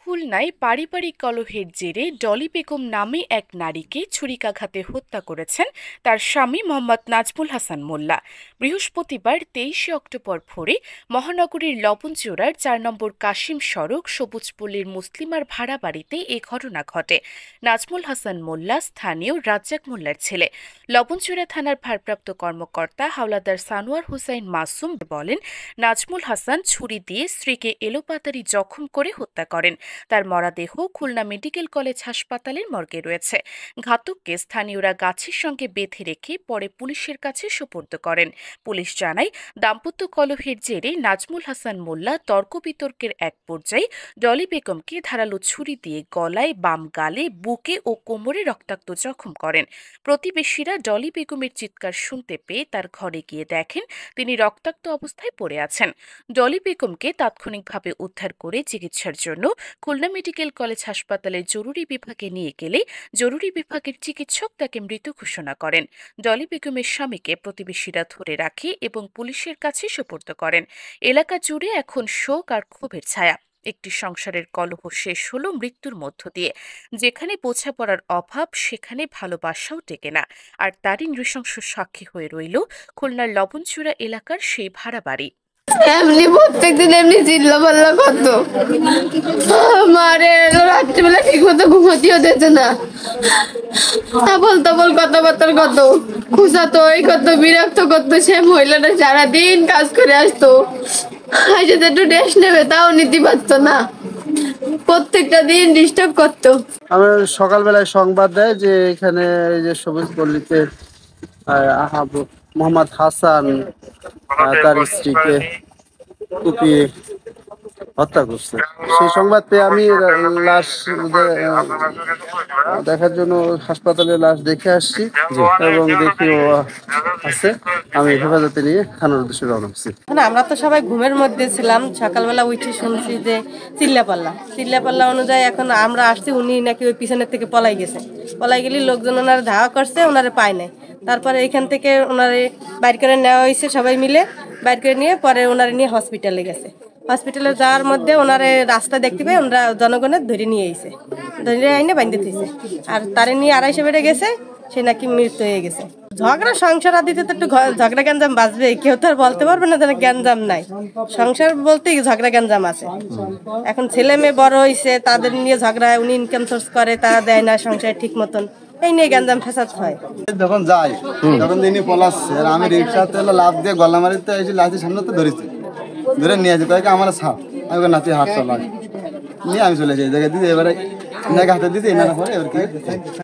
খুলনায় পারিবারিক কলহের জেরে ডলি বেগম নামে এক নারীকে ছুরিকাঘাতে হত্যা করেছেন তার স্বামী মোহাম্মদ নাজমুল হাসান মোল্লা। বৃহস্পতিবার ২৩ অক্টোবর ভোরে মহানগরীর লবণচূড়ার ৪ নম্বর কাশিম সড়ক সবুজপল্লীর মুসলিমার ভাড়া বাড়িতে এ ঘটনা ঘটে। নাজমুল হাসান মোল্লা স্থানীয় রাজ্জাক মোল্লার ছেলে। লবণচূড়া থানার ভারপ্রাপ্ত কর্মকর্তা হাওলাদার সানোয়ার হুসাইন মাসুম বলেন, নাজমুল হাসান ছুরি দিয়ে স্ত্রীকে এলোপাতাড়ি জখম করে হত্যা করেন। তার মরদেহ খুলনা মেডিকেল কলেজ হাসপাতালের মর্গে রয়েছে। ঘাতককে স্থানীয়রা গাছের সঙ্গে বেঁধে রেখে পরে পুলিশের কাছে সোপর্দ করেন। পুলিশ জানায়, দাম্পত্য কলহের জেরে নাজমুল হাসান মোল্লা তর্ক বিতর্কের এক পর্যায়ে ডলি বেগমকে ধারালো ছুরি দিয়ে গলায়, বাম গালে, বুকে ও কোমরে রক্তাক্ত জখম করেন। প্রতিবেশীরা ডলি বেগমের চিৎকার শুনতে পেয়ে তার ঘরে গিয়ে দেখেন তিনি রক্তাক্ত অবস্থায় পড়ে আছেন। ডলি বেগমকে তাৎক্ষণিকভাবে উদ্ধার করে চিকিৎসার জন্য খুলনা মেডিকেল কলেজ হাসপাতালের জরুরি বিভাগে নিয়ে গেলে জরুরি বিভাগের চিকিৎসক তাকে মৃত ঘোষণা করেন। ডলি বেগমের স্বামীকে প্রতিবেশীরা ধরে রাখে এবং পুলিশের কাছে সোপর্দ করেন। এলাকা জুড়ে এখন শোক আর ক্ষোভের ছায়া। একটি সংসারের কলহ শেষ হলো মৃত্যুর মধ্য দিয়ে। যেখানে বোঝাপড়ার অভাব সেখানে ভালোবাসাও টেকে না। আর তারই নৃশংস সাক্ষী হয়ে রইল খুলনার লবণচূড়া এলাকার সেই ভাড়া বাড়ি। এমনি প্রত্যেকদিন এমনি চিল্লা পাল্লা কত মারে রাত্রিবেলা ঠিক মতো ঘুমাতেও দিতে না। আবল তাবল কথাবার্তার কত খুঁজাতো, এই কত বিরক্ত করতো। সে মহিলাটা সারাদিন কাজ করে আসতো, আজ একটু রেস্ট নেবে তাও নিতে পারতো না, প্রত্যেকটা দিন ডিস্টার্ব করতো। আমার সকালবেলায় সংবাদ দেয় যে এখানে এই যে সবুজ পল্লীতে মোহাম্মদ হাসান তার স্ত্রীকে কুপিয়ে হত্যা করছে। সেই সংবাদ পেয়ে আমি লাশ দেখার জন্য হাসপাতালে লাশ দেখে আসছি এবং দেখি ও আছে। আমি হেফাজতে নিয়ে থানার উদ্দেশ্যে রওনা হচ্ছি। আমরা তো সবাই ঘুমের মধ্যে ছিলাম, সকালবেলা উঠে শুনছি যে চিল্লাপাল্লা অনুযায়ী এখন আমরা আসছি, উনি নাকি ওই পিছনের থেকে পলাই গেলে লোকজন ওনারা ধাওয়া করছে, ওনারে পায় নাই। তারপরে এখান থেকে ওনারে বাইর করে নেওয়া হয়েছে, সবাই মিলে বাইর করে নিয়ে পরে ওনারে নিয়ে হসপিটালে গেছে। হসপিটালে যাওয়ার মধ্যে ওনারে রাস্তা দেখতে পেয়ে ওনারা জনগণের ধরে নিয়ে এসে আইনে বাঁধতে দিয়েছে। আর তারে নিয়ে 250 বেড়ে গেছে, সে নাকি মৃত্যু হয়ে গেছে। ঝগড়া সংসার আদিতে তো একটু ঝগড়া গ্যাঞ্জাম বাঁচবে, কেউ তো আর বলতে পারবে না যেন গ্যাঞ্জাম নাই। সংসার বলতেই ঝগড়া গ্যাঞ্জাম আছে। এখন ছেলে মেয়ে বড় হয়েছে, তাদের নিয়ে ঝগড়া, উনি ইনকাম সোর্স করে, তারা দেয় না সংসার ঠিক মতন, এই নিয়ে গ্যাঞ্জাম ফেসাদ হয়। যখন যাই তখন তিনি পলাচ্ছে, আর আমি রিক্সাতে লাভ দিয়ে গলা মারিতে এসে লাঠি সামনে তো ধরেছি, ধরে নিয়ে আসি, কয়েক আমার ছাপ, আমি নাতি হাত চলা নিয়ে আমি চলে যাই জায়গায় দিদি, এবারে হাতে দিতে এনারা পরে এবার কি